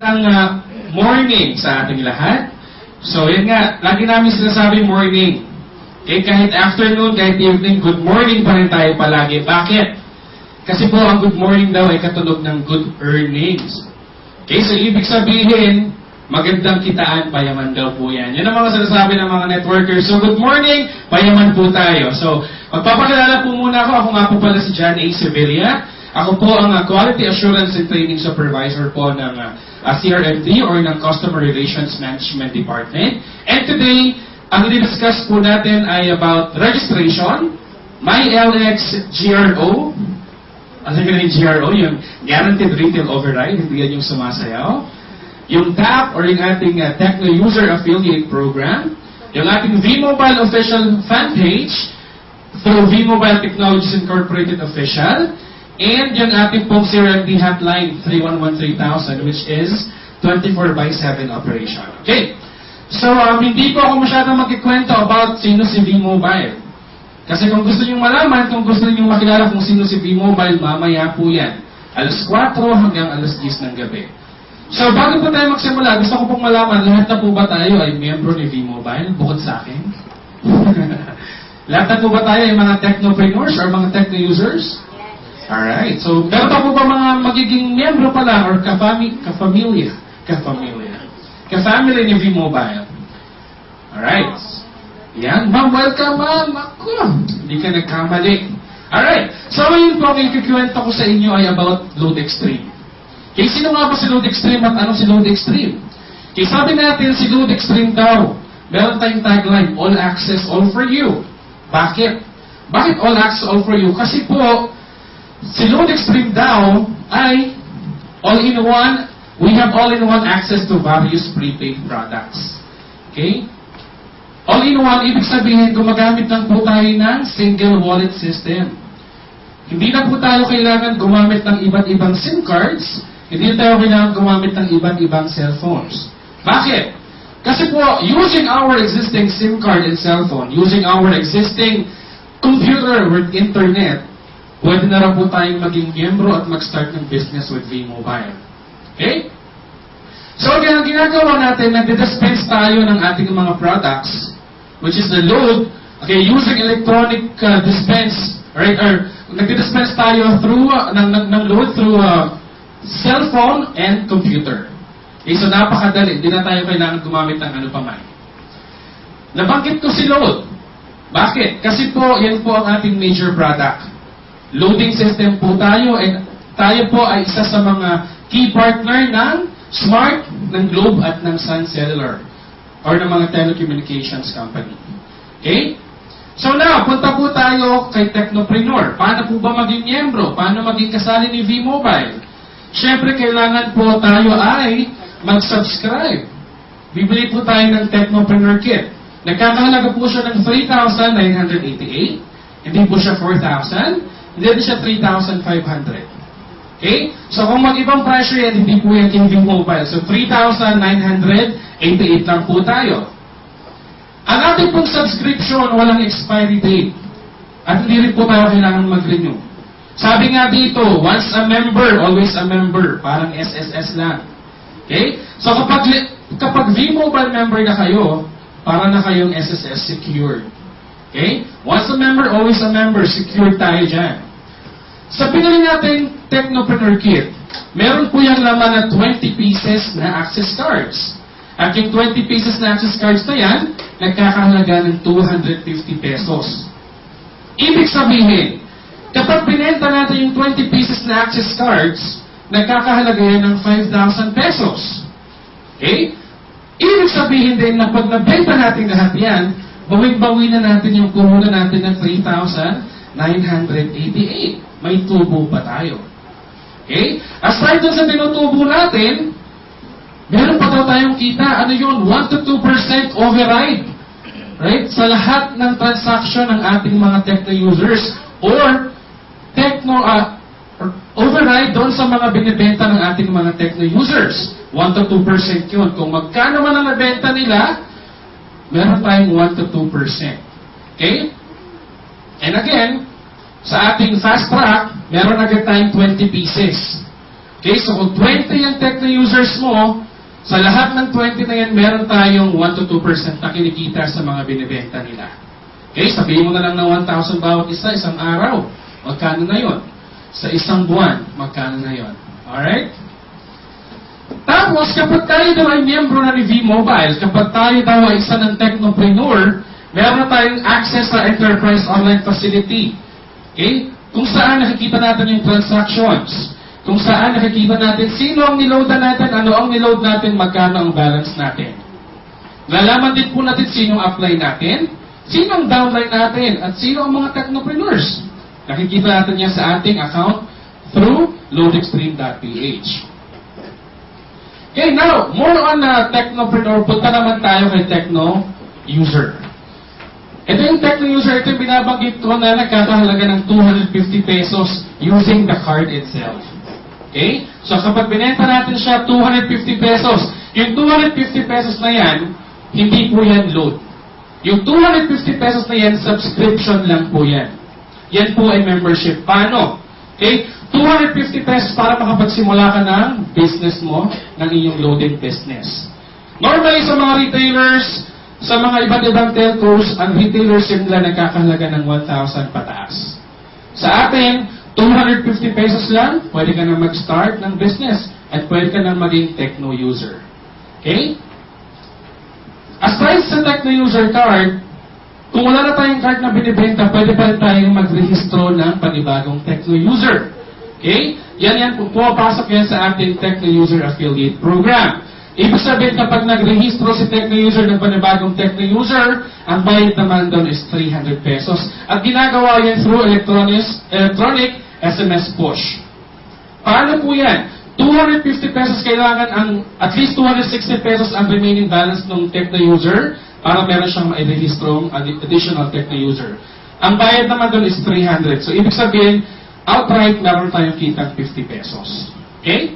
Morning sa ating lahat. So, yun nga, lagi namin sinasabi morning. Okay, kahit afternoon, kahit evening, good morning pa rin tayo palagi. Bakit? Kasi po, ang good morning daw ay katunog ng good earnings. Okay, so ibig sabihin, magandang kitaan, payaman daw po yan. Yan ang mga sinasabi ng mga networkers. So, good morning, payaman po tayo. So, magpapakilala po muna ako. Ako nga po pala si John A. Sevilla. Ako po ang Quality Assurance and Training Supervisor po ng CRM3 or ng Customer Relations Management Department. And today, ang i-discuss po natin ay about registration, MyLX GRO, ano yung GRO? Yung Guaranteed Retail Override, hindi yan yung sumasayaw. Yung TAP or yung ating Techno User Affiliate Program, yung ating V-Mobile Official Fan Page through V-Mobile Technologies Incorporated Official, and yung ating pong CRMD hotline 311-3000, which is 24/7 operation. Okay. So, hindi po ako masyadong magkikwento about sino si V-Mobile. Kasi kung gusto nyo malaman, kung gusto nyo makilala kung sino si V-Mobile, mamaya po yan. Alas 4 hanggang alas 10 ng gabi. So, bago po tayo magsimula, gusto ko pong malaman, lahat na po ba tayo ay miyembro ni V-Mobile, bukod sa akin? Lahat na po ba tayo ay mga technopreneurs or mga techno-users? Alright, so meron pa po ba mga magiging miyembro pa lang or ka-family ni V-Mobile? Alright. Yan, ma'am, welcome ma'am. Ako, hindi ka nagkamali. Alright, so ngayon po ang ikikwento ko sa inyo ay about Load Extreme. Okay, sino nga ba si Load Extreme at ano si Load Extreme? Okay, sabi natin si Load Extreme daw, meron tayong tagline, all access, all for you. Bakit? Bakit all access, all for you? Kasi po, si Load Extreme daw ay all-in-one, we have all-in-one access to various prepaid products. Okay? All-in-one, ibig sabihin, gumagamit lang po tayo ng single wallet system. Hindi na po tayo kailangan gumamit ng iba't ibang SIM cards, hindi na tayo kailangan gumamit ng iba't ibang cellphones. Bakit? Kasi po, using our existing SIM card and cellphone, using our existing computer with internet, pwede na rin po tayong maging miyembro at mag-start ng business with V-Mobile. Okay? So, ang ginagawa natin, nagdi-dispense tayo ng ating mga products, which is the load, okay, using electronic dispense, right, or nagdi-dispense tayo through, ng load through cellphone and computer. Okay, so napakadali, hindi na tayo kailangan gumamit ng ano pa man. Nabanggit ko si load. Bakit? Kasi po, yan po ang ating major product. Loading system po tayo, and tayo po ay isa sa mga key partner ng Smart, ng Globe at ng Sun Cellular or ng mga telecommunications company. Okay? So now, punta po tayo kay Technopreneur. Paano po ba maging miyembro? Paano maging kasali ni V-Mobile? Siyempre, kailangan po tayo ay mag-subscribe. Bibili po tayo ng Technopreneur Kit. Nagkakahalaga po siya ng 3,988. Hindi po siya 4,000. Hindi siya 3,500. Okay? So kung mag-ibang presyo yan, hindi po yan kay V-Mobile. So 3,988 lang po tayo. Ang ating pong subscription, walang expiry date. At hindi rin po tayo kailangan mag-renew. Sabi nga dito, once a member, always a member. Parang SSS lang. Okay? So kapag V-Mobile member na kayo, para na kayong SSS secured. Okay? Once a member, always a member. Secure tayo dyan. Sa pinili natin Technopreneur Kit, meron po yung laman na 20 pieces na access cards. At yung 20 pieces na access cards na yan, nagkakahalaga ng 250 pesos. Ibig sabihin, kapag binenta natin yung 20 pieces na access cards, nagkakahalaga yan ng 5,000 pesos. Okay? Ibig sabihin din na pag nabenta natin lahat yan, bawin-bawi na natin yung puhunan natin ng 3,988. May tubo pa tayo. Okay? Aside dun sa tinutubo natin, meron pa daw tayong kita. Ano yun? 1-2% override. Right? Sa lahat ng transaction ng ating mga techno-users or override doon sa mga binibenta ng ating mga techno-users. 1-2% yun. Kung magkano man ang nabenta nila, meron tayong 1-2%. Okay? And again, sa ating fast track, meron agad tayong 20 pieces. Okay, so kung 20 yung Tecno users mo, sa lahat ng 20 na yan, meron tayong 1 to 2% na kinikita sa mga binibenta nila. Okay, sabihin mo na lang na 1,000 bawat isa, isang araw. Magkano na yon? Sa isang buwan, magkano na yon? Alright? Tapos, kapag tayo daw ay miyembro na ni V-Mobile, kapag tayo daw ay isa ng technopreneur, meron tayong access sa Enterprise Online Facility. Okay? Kung saan nakikita natin yung transactions. Kung saan nakikita natin sino ang niloadan natin, ano ang niload natin, magkano ang balance natin. Lalaman din po natin sino ang upline natin, sino ang downline natin, at sino ang mga technopreneurs. Nakikita natin yan sa ating account through loadextreme.ph. Okay, now, more on technopreneur, punta naman tayo kay techno user. Ito yung techno user, ito yung binabanggit ko na nagkakahalaga ng 250 pesos using the card itself. Okay? So kapag binenta natin siya 250 pesos, yung 250 pesos na yan, hindi po yan load. Yung 250 pesos na yan, subscription lang po yan. Yan po ay membership. Paano? Okay? 250 pesos para makapagsimula ka ng business mo, ng inyong loading business. Normally sa mga retailers, sa mga iba't ibang telcos, ang retailers yun nila nagkakahalaga ng 1,000 pataas. Sa atin, 250 pesos lang, pwede ka na mag-start ng business at pwede ka na maging techno user. Okay? Aside sa techno user card, kung wala na tayong card na binibenta, pwede pa rin tayong magrehistro ng panibagong techno user. Okay? Yan, pumapasok yan sa ating techno user affiliate program. Ibig sabihin, kapag nagrehistro si techno user ng panibagong techno user, ang bayad naman doon is 300 pesos. At ginagawa yan through electronic SMS push. Paano po yan? 250 pesos kailangan at least 260 pesos ang remaining balance ng techno user para meron siyang mairehistrong additional techno user. Ang bayad naman doon is 300. So, ibig sabihin, outright meron tayong kitang 50 pesos. Okay?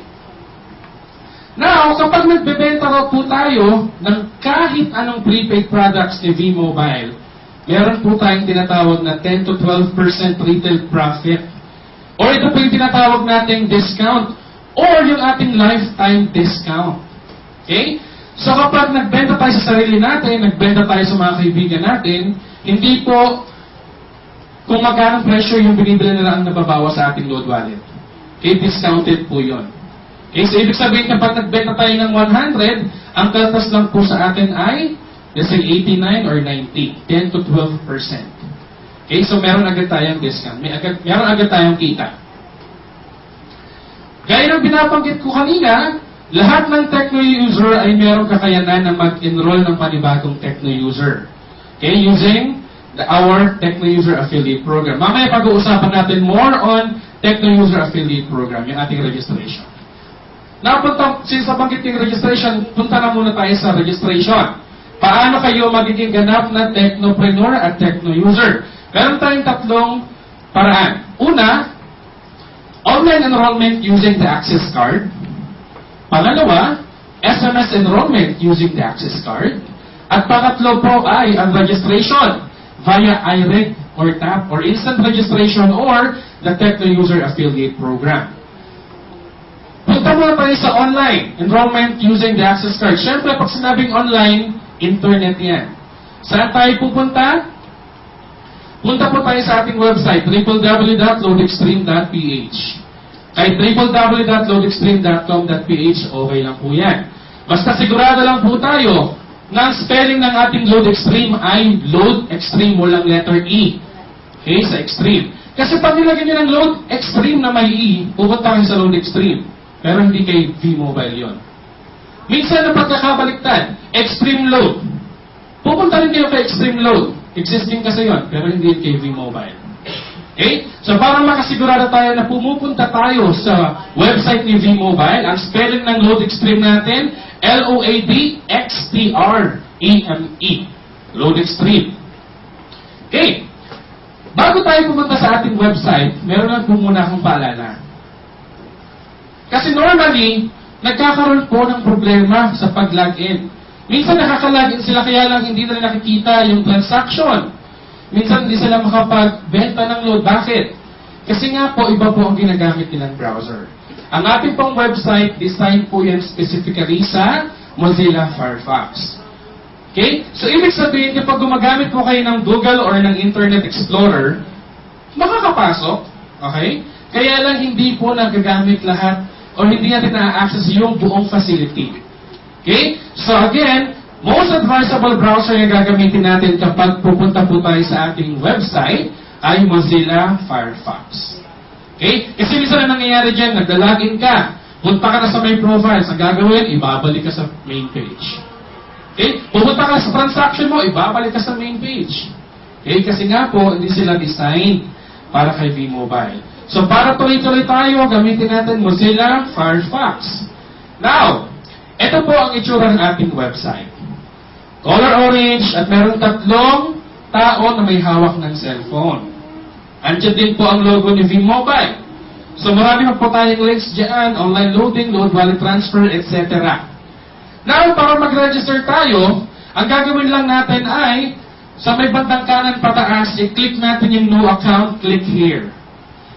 Now, kapag nagbebenta raw po tayo ng kahit anong prepaid products ni V-Mobile, meron po tayong tinatawag na 10 to 12% retail profit. Or ito po yung tinatawag nating discount or yung ating lifetime discount. Okay? So kapag nagbenta tayo sa sarili natin, nagbenta tayo sa mga kaibigan natin, hindi po kung magkano presyo yung binibili nila ang nababawa sa ating load wallet. Okay? Discounted po yun. Okay, so ibig sabihin kapag nagbenta tayo ng 100, ang kaltas lang po sa atin ay, let's say 89 or 90, 10 to 12%. Okay, so meron agad tayong discount, meron agad tayong kita. Gaya ng binabanggit ko kanina, lahat ng techno user ay merong kakayanan na mag-enroll ng panibagong techno user. Okay, using our techno user affiliate program. Mamaya pag-uusapan natin more on techno user affiliate program, yung ating registration. Now, since nabanggit yung registration, punta na muna tayo sa registration. Paano kayo magiging ganap na technopreneur at techno user? Meron tayong tatlong paraan. Una, online enrollment using the Access Card. Pangalawa, SMS enrollment using the Access Card. At pangatlo po ay ang registration via iReg or TAP or instant registration or the techno user affiliate program. Punta muna tayo sa online enrollment using the Access Card. Siyempre, pag sinabing online, internet yan. Saan tayo pupunta? Punta po tayo sa ating website, www.loadextreme.ph. Kahit www.loadextreme.com.ph, okay lang po yan. Basta sigurado lang po tayo na ang spelling ng ating Load Extreme ay Load Extreme, walang letter E. Okay, sa Extreme. Kasi pag nilagyan nyo ng Load Extreme na may E, pupunta kayo sa Load Extreme. Pero hindi kay V-Mobile yon. Minsan na pagkakabaliktad, Extreme Load. Pupunta rin kayo kay Extreme Load. Existing kasi yon, pero hindi kay V-Mobile. Okay? So para makasigurado tayo na pumupunta tayo sa website ni V-Mobile, ang spelling ng Load Extreme natin, L-O-A-D-X-T-R-E-M-E. Load Extreme. Okay. Bago tayo pumunta sa ating website, meron lang po muna akong paalala. Kasi normally, nagkakaroon po ng problema sa pag-login. Minsan nakaka-login sila kaya lang hindi nila nakikita yung transaction. Minsan hindi sila makapagbenta ng load. Bakit? Kasi nga po, iba po ang ginagamit nilang browser. Ang ating pong website, design po yan specifically sa Mozilla Firefox. Okay? So, ibig sabihin, kapag gumagamit po kayo ng Google or ng Internet Explorer, makakapasok. Okay? Kaya lang hindi po nagagamit lahat or hindi natin na-access yung buong facility. Okay? So, again, most advisable browser yung gagamitin natin kapag pupunta po tayo sa ating website ay Mozilla Firefox. Okay? Kasi minsan na nangyayari dyan, nagda-login ka, punta ka na sa may profiles, ang gagawin, ibabalik ka sa main page. Okay? Pupunta ka sa transaction mo, ibabalik ka sa main page. Okay? Kasi nga po, hindi sila designed para kay V-Mobile. So, para tuloy-tuloy tayo, gamitin natin Mozilla Firefox. Now, ito po ang itsura ng ating website. Color orange at meron 3 tao na may hawak ng cellphone. Andiyan din po ang logo ni V-Mobile. So marami pa po tayong links dyan, online loading, load wallet transfer, etc. Now, para mag-register tayo, ang gagawin lang natin ay, sa may bandang kanan pataas, i-click natin yung no account, click here.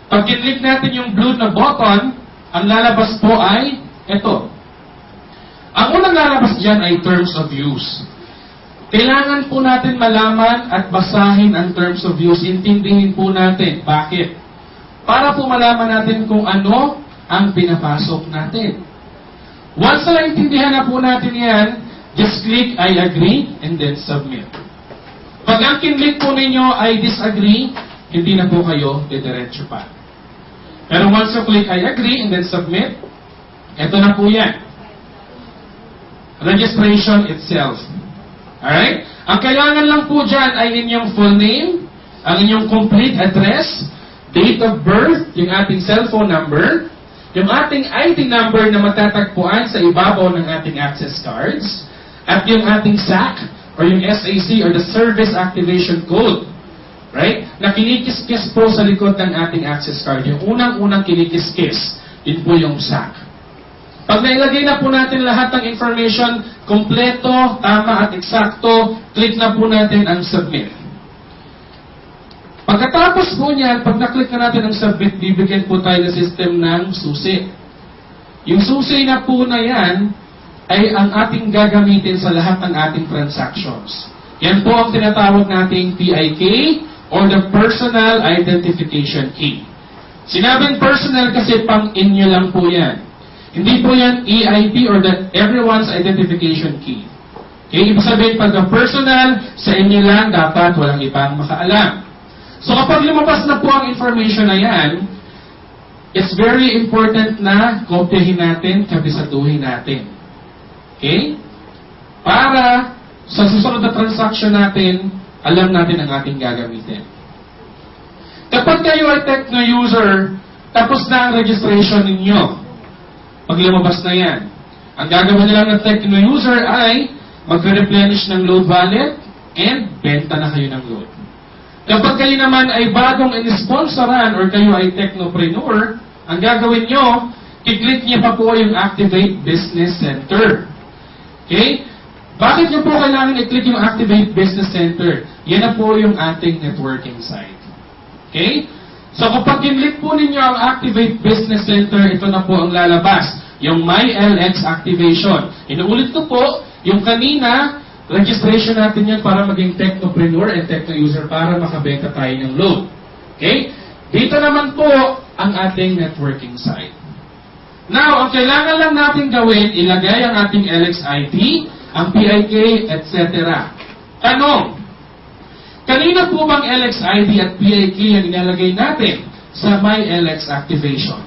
Pag i-click natin yung blue na button, ang lalabas po ay ito. Ang unang lalabas dyan ay terms of use. Kailangan po natin malaman at basahin ang terms of use. Intindihin po natin. Bakit? Para po malaman natin kung ano ang pinapasok natin. Once na naintindihan na po natin yan, just click I agree and then submit. Pag ang kinlik po ninyo ay disagree, hindi na po kayo didiretso pa. Pero once you click I agree and then submit, eto na po yan. Registration itself. Alright? Ang kailangan lang po dyan ay inyong full name, ang inyong complete address, date of birth, yung ating cellphone number, yung ating ID number na matatagpuan sa ibabaw ng ating access cards, at yung ating SAC, or yung SAC, or the Service Activation Code. Right? Na kinikis-kis po sa likod ng ating access card. Yung unang-unang kinikis-kis, yun po yung SAC. Pag nailagay na po natin lahat ng information, kompleto, tama at eksakto, click na po natin ang submit. Pagkatapos po niyan, pag na-click na natin ang submit, bibigyan po tayo ng system ng susi. Yung susi na po na yan, ay ang ating gagamitin sa lahat ng ating transactions. Yan po ang tinatawag nating PIK or the Personal Identification Key. Sinabing personal kasi pang-inyo lang po yan. Hindi po yan EIP or the Everyone's Identification Key. Okay? Ibig sabihin, pag personal, sa inyo lang, dapat walang ibang makaalam. So kapag lumabas na po ang information na yan, it's very important na kopyahin natin, kabisatuhin natin. Okay? Para sa susunod na transaction natin, alam natin ang ating gagamitin. Kapag kayo ay Tecno user, tapos na ang registration ninyo, pag lumabas na yan, ang gagawin nila ng Tecno user ay mag-replenish ng load wallet and benta na kayo ng load. Kapag kayo naman ay bagong in-sponsoran or kayo ay technopreneur, ang gagawin nyo, i-click niyo pa po yung Activate Business Center. Okay? Bakit nyo po kailangan i-click yung Activate Business Center? Yan na po yung ating networking site. Okay? So kapag kinlik po ninyo ang Activate Business Center, ito na po ang lalabas. Yung MyLX Activation. Inuulit ko po, yung kanina, registration natin yan para maging technopreneur and techno user para makabenta tayo ng load. Okay? Dito naman po ang ating networking site. Now, ang kailangan lang natin gawin, ilagay ang ating LXID, ang PIK, etc. Tanong, kanina po bang LXID at PIK ang inalagay natin sa MyLX Activation?